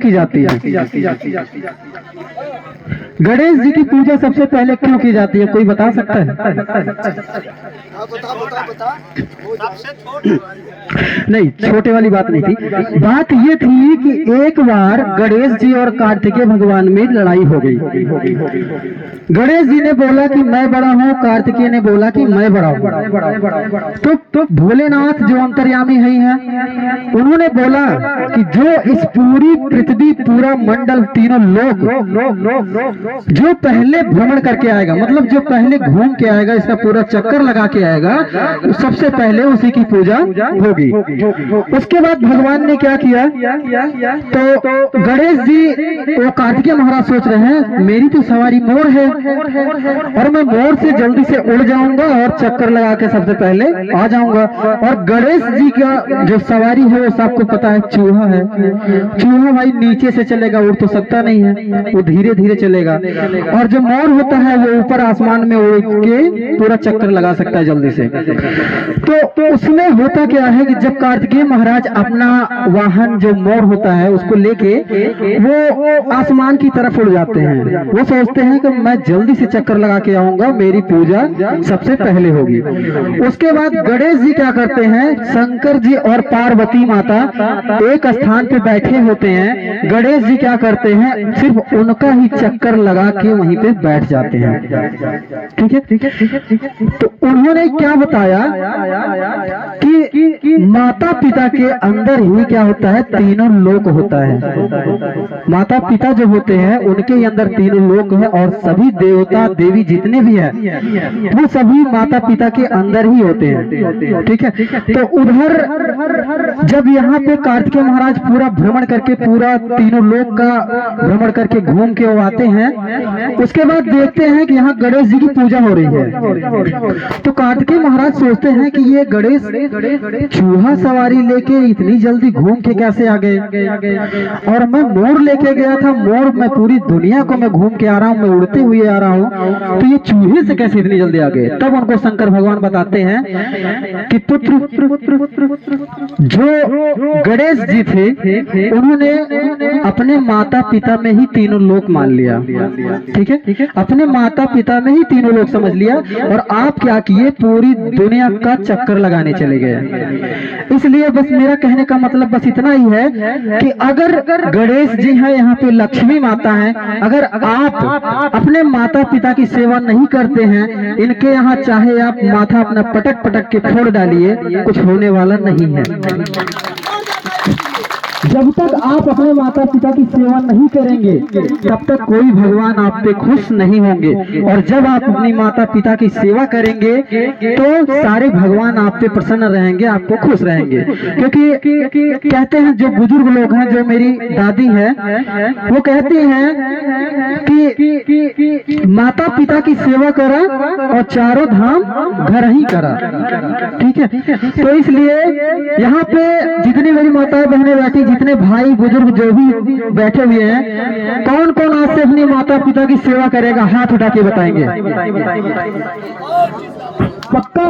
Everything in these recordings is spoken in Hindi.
की जाती है? गणेश जी की पूजा सबसे पहले क्यों की जाती है, कोई बता सकता है? नहीं, छोटे वाली बात नहीं थी। बात ये थी कि एक बार गणेश जी और कार्तिकेय भगवान में लड़ाई हो गई। गणेश जी ने बोला कि मैं बड़ा हूँ, कार्तिकेय ने बोला कि मैं बड़ा हूँ। तो भोलेनाथ जो अंतर्यामी हैं, उन्होंने बोला कि जो इस पूरी पृथ्वी, पूरा मंडल, तीनों लोग जो पहले भ्रमण करके आएगा, मतलब जो पहले घूम के आएगा, इसका पूरा चक्कर लगा के आएगा, सबसे पहले उसी की पूजा होगी। उसके बाद भगवान ने क्या किया, तो गणेश जी वो कार्तिकेय महाराज सोच रहे हैं मेरी तो सवारी मोर है और मैं मोर से जल्दी से उड़ जाऊंगा और चक्कर लगा के सबसे पहले आ जाऊंगा। और गणेश जी का जो सवारी है वो सबको पता है चूहा है। चूहा भाई नीचे से चलेगा, उड़ तो सकता नहीं है, वो धीरे धीरे चलेगा। और जो मोर होता है वो ऊपर आसमान में उड़ के पूरा चक्कर लगा सकता है जल्दी से। तो उसमें होता क्या है कि जब कार्तिकेय महाराज अपना वाहन जो मोर होता है उसको लेके वो आसमान की तरफ उड़ जाते हैं। वो सोचते हैं कि मैं जल्दी से चक्कर लगा के आऊंगा, मेरी पूजा सबसे पहले होगी। उसके बाद गणेश जी क्या करते हैं, शंकर जी और पार्वती माता एक स्थान पे बैठे होते हैं। गणेश जी क्या करते हैं, सिर्फ उनका ही चक्कर लगा के वहीं पे बैठ जाते हैं। ठीक है, ठीक है, ठीक है, ठीक है। तो उन्होंने क्या बताया कि माता पिता के अंदर ही क्या होता है, तीनों लोक होता है। माता पिता जो होते हैं उनके ही अंदर तीनों लोक है और सभी देवता देवी जितने भी हैं वो सभी माता पिता के अंदर ही होते हैं। ठीक है, तो उधर जब यहाँ पे कार्तिकेय महाराज पूरा भ्रमण करके, पूरा तीनों लोक का भ्रमण करके घूम के वो आते हैं, उसके बाद देखते हैं कि यहाँ गणेश जी की पूजा हो रही है। तो कार्तिकेय महाराज सोचते हैं कि ये गणेश चूहा सवारी लेके इतनी जल्दी घूम के कैसे आ गए, और मैं मोर लेके गया था, मोर मैं पूरी दुनिया को मैं घूम के आ रहा हूँ, मैं उड़ते हुए आ रहा हूँ, तो ये चूहे से कैसे इतनी जल्दी आ गए। तब उनको शंकर भगवान बताते हैं कि पुत्र जो गणेश जी थे उन्होंने अपने माता पिता में ही तीनों लोक मान लिया। ठीक है, अपने माता पिता में ही तीनों लोक समझ लिया, और आप क्या किए, पूरी दुनिया का चक्कर लगाने चले गए। इसलिए बस मेरा कहने का मतलब बस इतना ही है कि अगर गणेश जी हैं, यहाँ पे लक्ष्मी माता है, अगर आप अपने माता पिता की सेवा नहीं करते हैं, इनके यहाँ चाहे आप माथा अपना पटक पटक के फोड़ डालिए, कुछ होने वाला नहीं है। जब तक आप अपने माता पिता की सेवा नहीं करेंगे तब तक कोई भगवान आप पे खुश नहीं होंगे, और जब आप अपनी माता पिता की सेवा करेंगे तो सारे भगवान आप पे प्रसन्न रहेंगे, आपको खुश रहेंगे। क्योंकि कहते हैं, जो बुजुर्ग लोग हैं, जो मेरी दादी है, वो कहती हैं कि माता पिता की सेवा करा और चारों धाम घर ही करा। ठीक है, तो इसलिए यहाँ पे जितनी मेरी माताएं बहनें बैठी, जितने भाई बुजुर्ग जो भी बैठे हुए हैं, कौन कौन आज से अपनी माता पिता की सेवा करेगा, हाथ उठा के बताएंगे। पक्का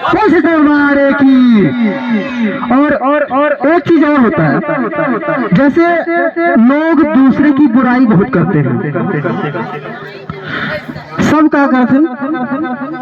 कोशिश हमारे की। और एक चीज और होता है, जैसे लोग दूसरे की बुराई बहुत करते हैं, सब क्या करते हैं,